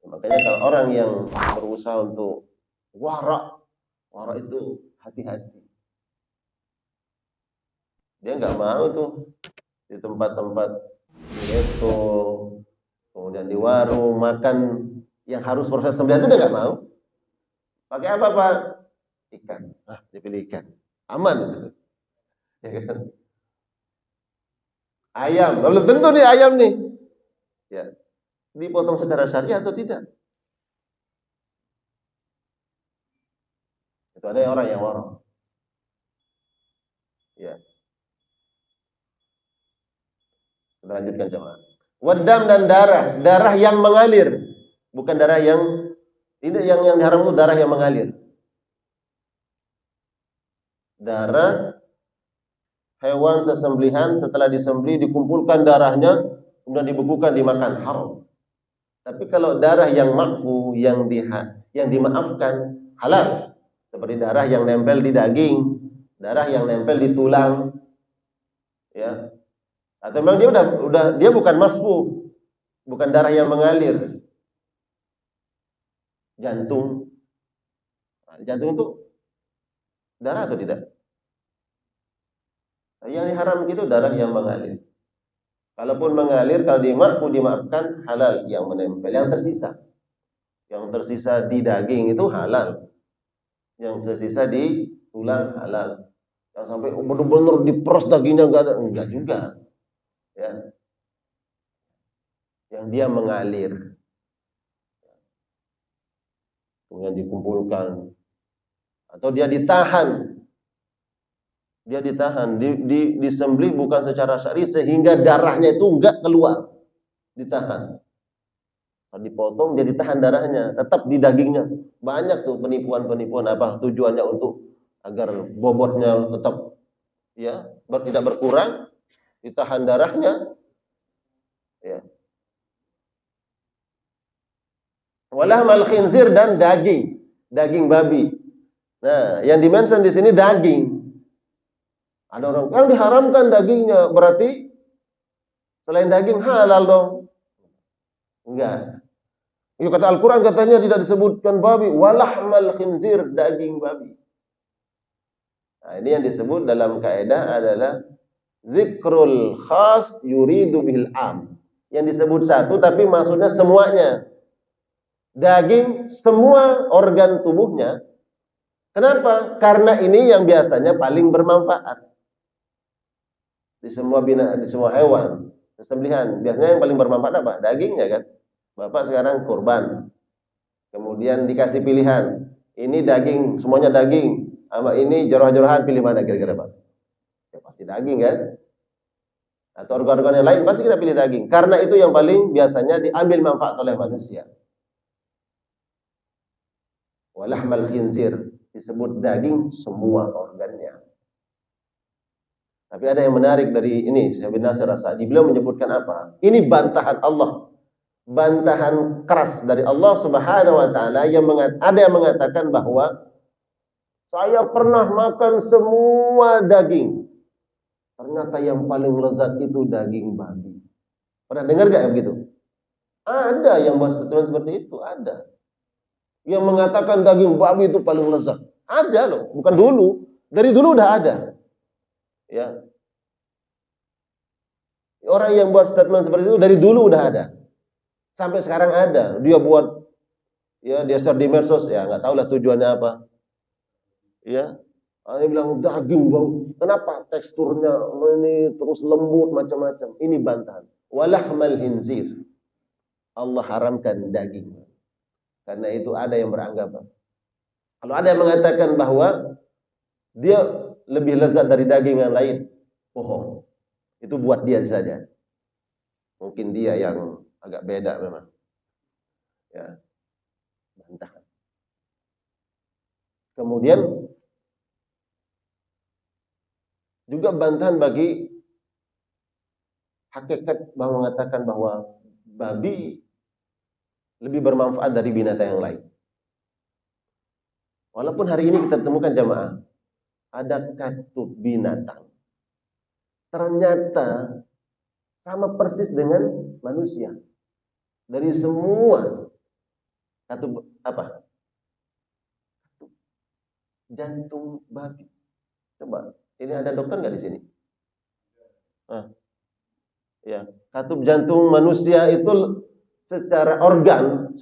Makanya kalau orang yang berusaha untuk wara itu hati-hati. Dia nggak mau tuh di tempat-tempat itu, kemudian di warung makan yang harus proses sembelihan itu dia nggak mau. Pakai apa, Pak? Ikan. Dipilih ikan. Aman. Ya kan? Ayam. Belum tentu nih ayam nih. Ya. Dipotong secara syariah atau tidak? Itu ada orang yang warok. Ya. Kita lanjutkan jemaah. Wadam dan darah yang mengalir, bukan darah yang tidak, yang diharam itu darah yang mengalir. Darah hewan sesembelihan setelah disembelih dikumpulkan darahnya kemudian dibekukan dimakan, haram. Tapi kalau darah yang makfu, yang dimaafkan, halal. Seperti darah yang nempel di daging, darah yang nempel di tulang, ya. Atau memang dia bukan masfu, bukan darah yang mengalir. Jantung, jantung itu darah atau tidak? Yang diharam itu darah yang mengalir. Kalaupun mengalir, kalau dimaafkan, halal yang menempel. Yang tersisa di daging itu halal. Yang tersisa di tulang halal. Yang sampai benar-benar diperas dagingnya enggak juga. Ya. Yang dia mengalir. Kemudian dikumpulkan. Atau dia ditahan. Disembelih bukan secara syar'i sehingga darahnya itu enggak keluar, ditahan. Kalau dipotong dia ditahan darahnya, tetap di dagingnya. Banyak tuh penipuan apa tujuannya untuk agar bobotnya tetap ya tidak berkurang, ditahan darahnya. Ya. Walahmal khinzir dan daging babi. Nah, yang dimention di sini daging. Ada orang yang diharamkan dagingnya, berarti selain daging halal dong? Enggak. Ya, kata Al-Quran katanya tidak disebutkan babi, walahmal khinzir, daging babi. Nah, ini yang disebut dalam kaidah adalah zikrul khas yuridu bihil am. Yang disebut satu tapi maksudnya semuanya. Daging semua organ tubuhnya. Kenapa? Karena ini yang biasanya paling bermanfaat. Di semua hewan sembelihan biasanya yang paling bermanfaat apa? Dagingnya kan. Bapak sekarang kurban, kemudian dikasih pilihan, ini daging, semuanya daging, sama ini jorah-jorahan, pilih mana kira-kira Pak? Ya pasti daging kan. Atau organ-organ yang lain pasti kita pilih daging, karena itu yang paling biasanya diambil manfaat oleh manusia. Walahmal khinzir, disebut daging semua organnya. Tapi ada yang menarik dari ini, Syekh bin Nasir As-Sa'di. Beliau menyebutkan apa? Ini bantahan Allah. Bantahan keras dari Allah Subhanahu wa taala yang ada yang mengatakan bahwa saya pernah makan semua daging. Ternyata yang paling lezat itu daging babi. Pernah dengar enggak yang begitu? Ada yang bahas seperti itu, ada. Yang mengatakan daging babi itu paling lezat. Ada loh, bukan dulu. Dari dulu udah ada. Ya. Orang yang buat statement seperti itu dari dulu udah ada. Sampai sekarang ada. Dia buat ya dia share di medsos ya, enggak tahu lah tujuannya apa. Ya. Dia bilang daging bau. Kenapa? Teksturnya ini terus lembut macam-macam. Ini bantahan. Walahmal khinzir. Allah haramkan daging. Karena itu ada yang beranggapan, kalau ada yang mengatakan bahwa dia lebih lezat dari daging yang lain, bohong. Itu buat dia saja. Mungkin dia yang agak beda memang. Ya, bantahan. Kemudian juga bantahan bagi hakikat bahwa mengatakan bahwa babi lebih bermanfaat dari binatang yang lain. Walaupun hari ini kita temukan jamaah, ada katup binatang. Ternyata sama persis dengan manusia. Dari semua katup apa? Jantung babi. Coba, ini ada dokter nggak di sini? Ya, katup jantung manusia itu secara organ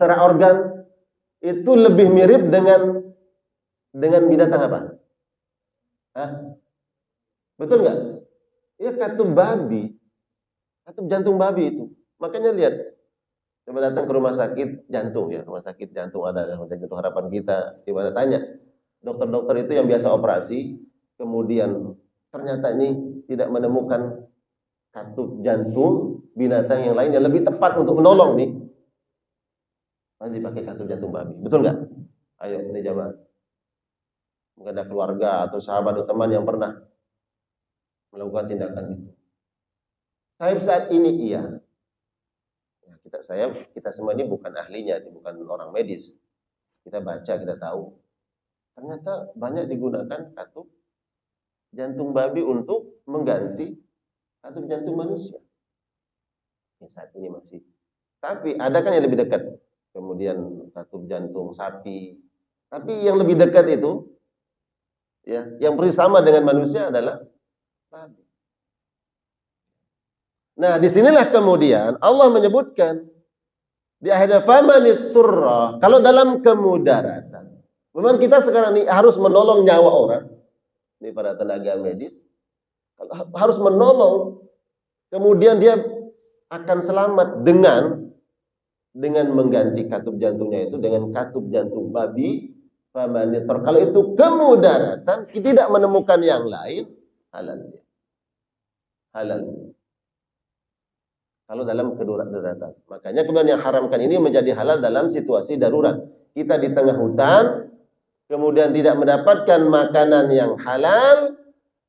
itu lebih mirip dengan binatang apa? Betul nggak? Ya, katup jantung babi itu. Makanya lihat, coba datang ke rumah sakit jantung ya, rumah sakit jantung ada Jantung Harapan kita, di mana tanya dokter-dokter itu yang biasa operasi, kemudian ternyata ini tidak menemukan katup jantung binatang yang lain yang lebih tepat untuk menolong nih, nanti pakai katup jantung babi. Betul nggak? Ayo ini jamaah. Mungkin ada keluarga atau sahabat atau teman yang pernah melakukan tindakan itu. Saat ini iya. Kita semua ini bukan ahlinya, bukan orang medis. Kita baca, kita tahu. Ternyata banyak digunakan katup jantung babi untuk mengganti katup jantung manusia. Ya, saat ini masih. Tapi ada kan yang lebih dekat. Kemudian katup jantung sapi. Tapi yang lebih dekat itu, ya, yang persis sama dengan manusia adalah babi. Nah, disinilah kemudian Allah menyebutkan di akhir famanit turra, kalau dalam kemudaratan. Memang kita sekarang ini harus menolong nyawa orang. Ini para tenaga medis harus menolong, kemudian dia akan selamat dengan mengganti katup jantungnya itu dengan katup jantung babi. Famanit turra, kalau itu kemudaratan, tidak menemukan yang lain, halal. Kalau dalam kedaruratan. Makanya kemudian yang haramkan ini menjadi halal dalam situasi darurat. Kita di tengah hutan, kemudian tidak mendapatkan makanan yang halal,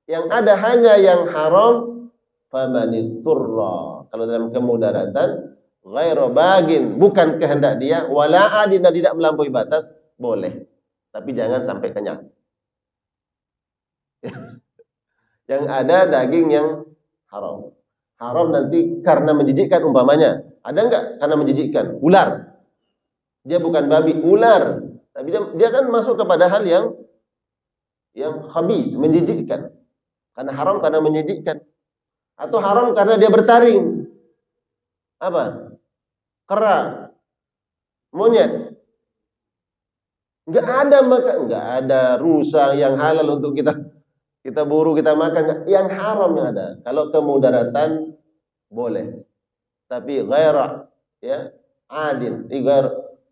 yang ada hanya yang haram, famanit turra. Kalau dalam kemudaratan, ghairu bagin, bukan kehendak dia, wala adin, tidak melampaui batas, boleh. Tapi jangan sampai kenyang. Yang ada daging yang haram. Haram nanti karena menjijikkan umpamanya. Ada enggak karena menjijikkan? Ular. Dia bukan babi, ular. Tapi dia kan masuk kepada hal yang khabith, menjijikkan. Karena haram karena menjijikkan. Atau haram karena dia bertaring. Apa? Kera. Monyet. Enggak ada rusa yang halal untuk kita buru, kita makan. Yang haram yang ada. Kalau kemudaratan boleh. Tapi ghaira, ya, adin,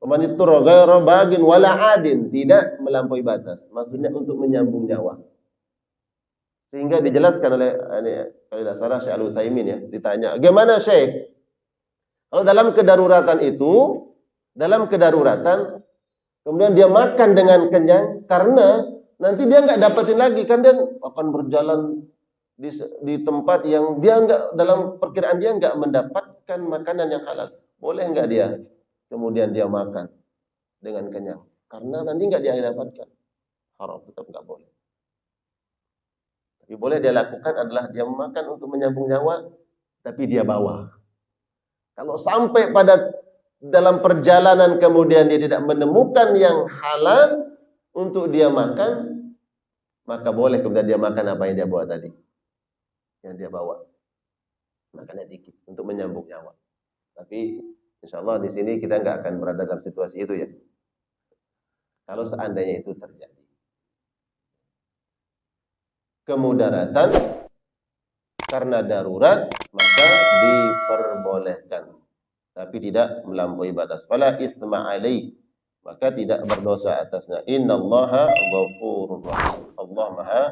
pemanitur ghaira bagin wala adin, tidak melampaui batas. Maksudnya untuk menyambung nyawa. Sehingga dijelaskan oleh kalau tidak salah Syekh Al-Utsaimin ya, ditanya, "Bagaimana Syekh? Kalau dalam kedaruratan kemudian dia makan dengan kenyang karena nanti dia nggak dapetin lagi, kan dia akan berjalan di tempat yang dia nggak, dalam perkiraan dia nggak mendapatkan makanan yang halal. Boleh nggak dia kemudian dia makan dengan kenyang? Karena nanti nggak dia dapatkan. Haram, tetap nggak boleh. Tapi boleh dia lakukan adalah dia makan untuk menyambung nyawa, tapi dia bawa. Kalau sampai pada dalam perjalanan kemudian dia tidak menemukan yang halal untuk dia makan, maka boleh kemudian dia makan apa yang dia bawa tadi, yang dia bawa. Makannya dikit untuk menyambung nyawa. Tapi insya Allah di sini kita nggak akan berada dalam situasi itu ya. Kalau seandainya itu terjadi, kemudaratan karena darurat, maka diperbolehkan. tapi tidak melampaui batas. Fala itsma alaih, maka tidak berdosa atasnya. Innallaha ghafurur rahim. Allah Maha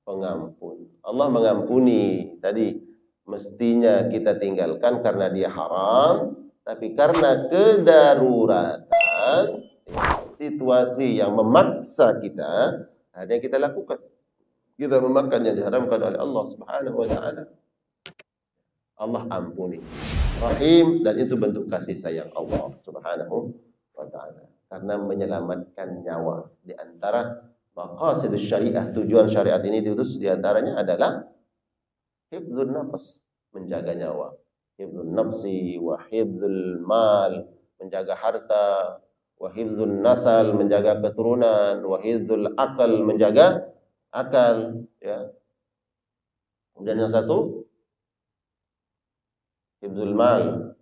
Pengampun. Allah mengampuni. Tadi mestinya kita tinggalkan karena dia haram, tapi karena kedaruratan, situasi yang memaksa kita, ada yang kita lakukan. Kita memakan yang diharamkan oleh Allah Subhanahu wa taala. Allah ampuni. Rahim, dan itu bentuk kasih sayang Allah Subhanahu wa taala. Karena menyelamatkan nyawa. Di antara maqasidus syariah, tujuan syariat ini diutus di antaranya adalah hifdzun nafs, menjaga nyawa. Hifdzun nafsi wa hifdzul mal, menjaga harta, wa hifdzun nasal, menjaga keturunan, wa hifdzul akal, menjaga akal, ya. Kemudian yang satu hifdzul mal,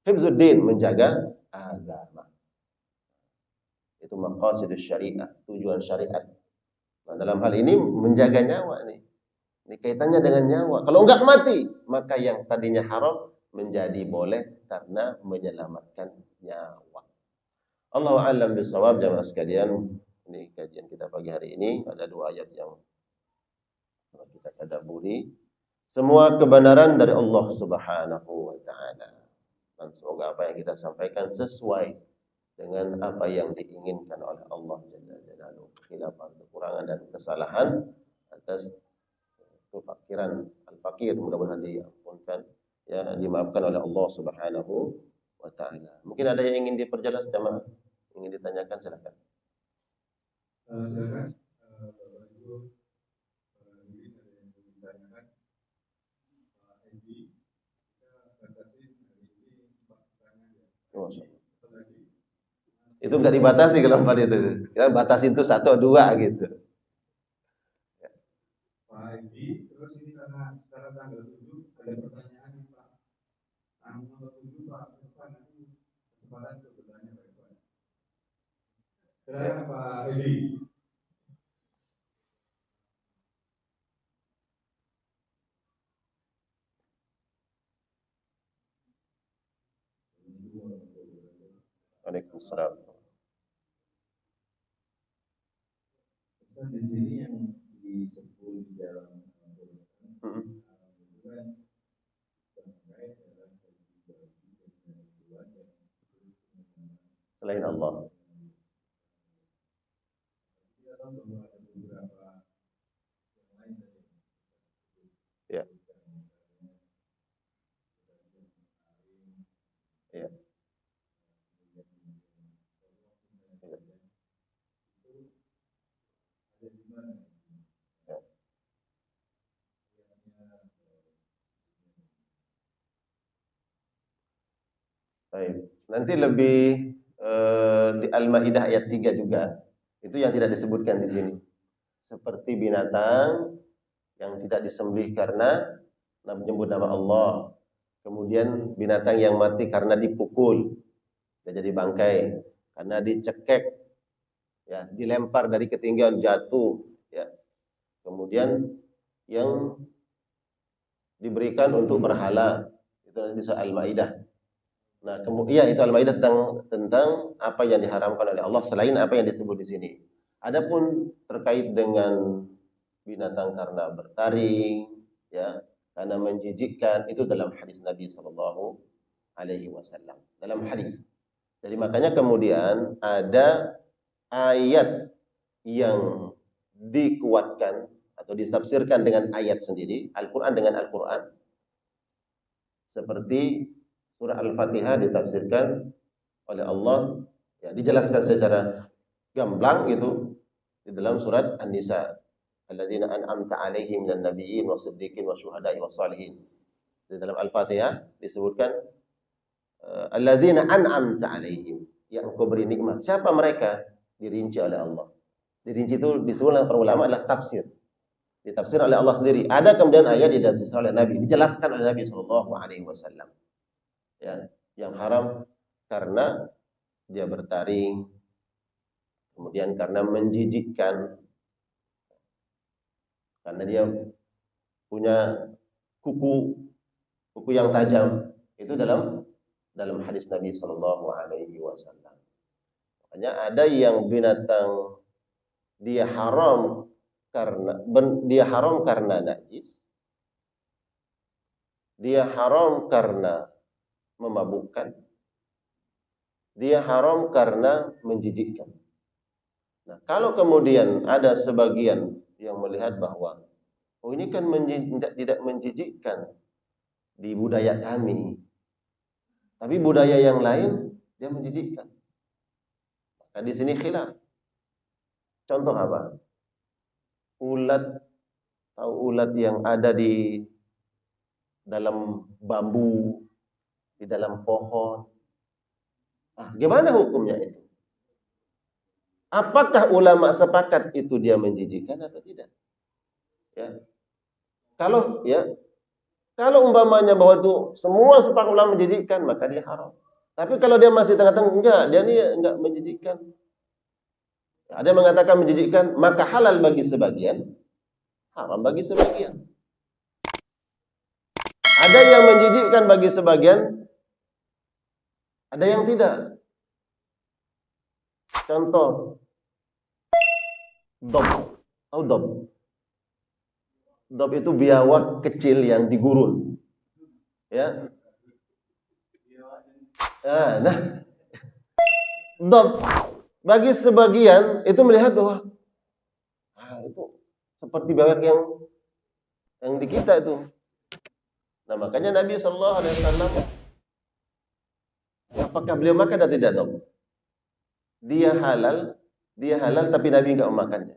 hifdzuddin, menjaga agama. Itu maqasidus syariah, tujuan syariat. Nah, dalam hal ini menjaga nyawa nih. Ini kaitannya dengan nyawa. Kalau enggak mati, maka yang tadinya haram menjadi boleh karena menyelamatkan nyawa. Allahu a'lam bishawab. Jamaah sekalian, ini kajian kita pagi hari ini ada 2 ayat yang kita tadabburi. Semua kebenaran dari Allah Subhanahu wa taala. Dan semoga apa yang kita sampaikan sesuai dengan apa yang diinginkan oleh Allah Jalla Jalaluhu. Khilafan, kekurangan dan kesalahan atas kefakiran al-fakir, mudah-mudahan diampunkan, ya, dimaafkan oleh Allah Subhanahu wa taala. Mungkin ada yang ingin diperjelas, jamaah, ingin ditanyakan, silakan. Silakan. Itu enggak dibatasi kalau 4 itu. Kita batasin itu 1 atau 2 gitu. Pak Edi, terus ini karena tanggal 7 ada pertanyaan nih Pak. Tanggal 7 Pak, nanti kesempatan untuk bertanya Pak. Silakan Pak Edi. Waalaikumsalam. Di sini yang disebut di dalam selain Allah. Ya. Ya. Baik. Nanti lebih di Al-Maidah ayat 3 juga. Itu yang tidak disebutkan di sini. Seperti binatang yang tidak disembelih karena menyebut nama Allah. Kemudian binatang yang mati karena dipukul, jadi bangkai, karena dicekek, ya, dilempar dari ketinggian jatuh, ya. Kemudian yang diberikan untuk berhala, itu nanti soal Al-Maidah. Nah, kemudian itu Al-Maidah tentang apa yang diharamkan oleh Allah selain apa yang disebut di sini. Adapun terkait dengan binatang karena bertaring, ya, karena menjijikkan, itu dalam hadis Nabi Sallallahu Alaihi Wasallam. Dalam hadis. Jadi makanya kemudian ada ayat yang dikuatkan atau ditafsirkan dengan ayat sendiri, Al-Quran dengan Al-Quran. Seperti surah Al-Fatihah ditafsirkan oleh Allah, ya, dijelaskan secara gamblang gitu di dalam surat An-Nisa. Alladzina an'amta 'alaihim minan nabiyyin wasiddiqin wasyuhada'i wassalihin. Di dalam Al-Fatihah disebutkan alladzina an'amta 'alaihim, yang engkau beri nikmat. Siapa mereka? Dirinci oleh Allah. Dirinci itu disebut oleh para ulama adalah tafsir. Ditafsir oleh Allah sendiri. Ada kemudian ayat ditafsir oleh Nabi, dijelaskan oleh Nabi sallallahu alaihi wasallam. Ya, yang haram karena dia bertaring, kemudian karena menjijikkan, karena dia punya kuku yang tajam, itu dalam dalam hadis Nabi Shallallahu Alaihi Wasallam. Makanya ada yang binatang dia haram karena najis, dia haram karena memabukkan, dia haram karena menjijikkan. Nah, kalau kemudian ada sebagian yang melihat bahwa ini kan tidak menjijikkan di budaya kami, tapi budaya yang lain dia menjijikkan. Maka di sini khilaf. Contoh apa? Ulat, tahu ulat yang ada di dalam bambu, di dalam pohon. Nah, gimana hukumnya itu? Apakah ulama sepakat itu dia menjijikkan atau tidak? Ya. Kalau umpamanya bahwa itu semua sepakat ulama menjijikkan, maka dia haram. Tapi kalau dia masih tengah-tengah, enggak, dia ini enggak menjijikkan. Ada yang mengatakan menjijikkan, maka halal bagi sebagian, haram bagi sebagian. Ada yang menjijikkan bagi sebagian, ada yang tidak. Contoh, dob. Tahu dob? Dob itu biawak kecil yang digurun. Ya. Nah, dob bagi sebagian itu melihat bahwa itu seperti biawak yang di kita itu. Nah, makanya Nabi Shallallahu Alaihi Wasallam, apakah beliau makan atau tidak dob? Dia halal, tapi Nabi enggak memakannya.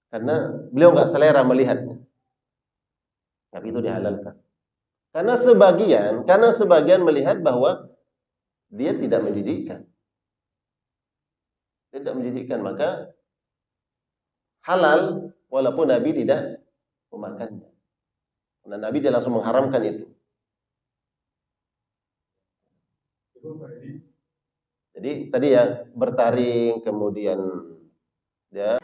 Karena beliau enggak selera melihatnya. Tapi itu dihalalkan. Karena sebagian melihat bahwa dia tidak menjijikkan. Tidak menjijikkan, maka halal walaupun Nabi tidak memakannya. Karena Nabi dia langsung mengharamkan itu. Jadi tadi ya bertaring, kemudian ya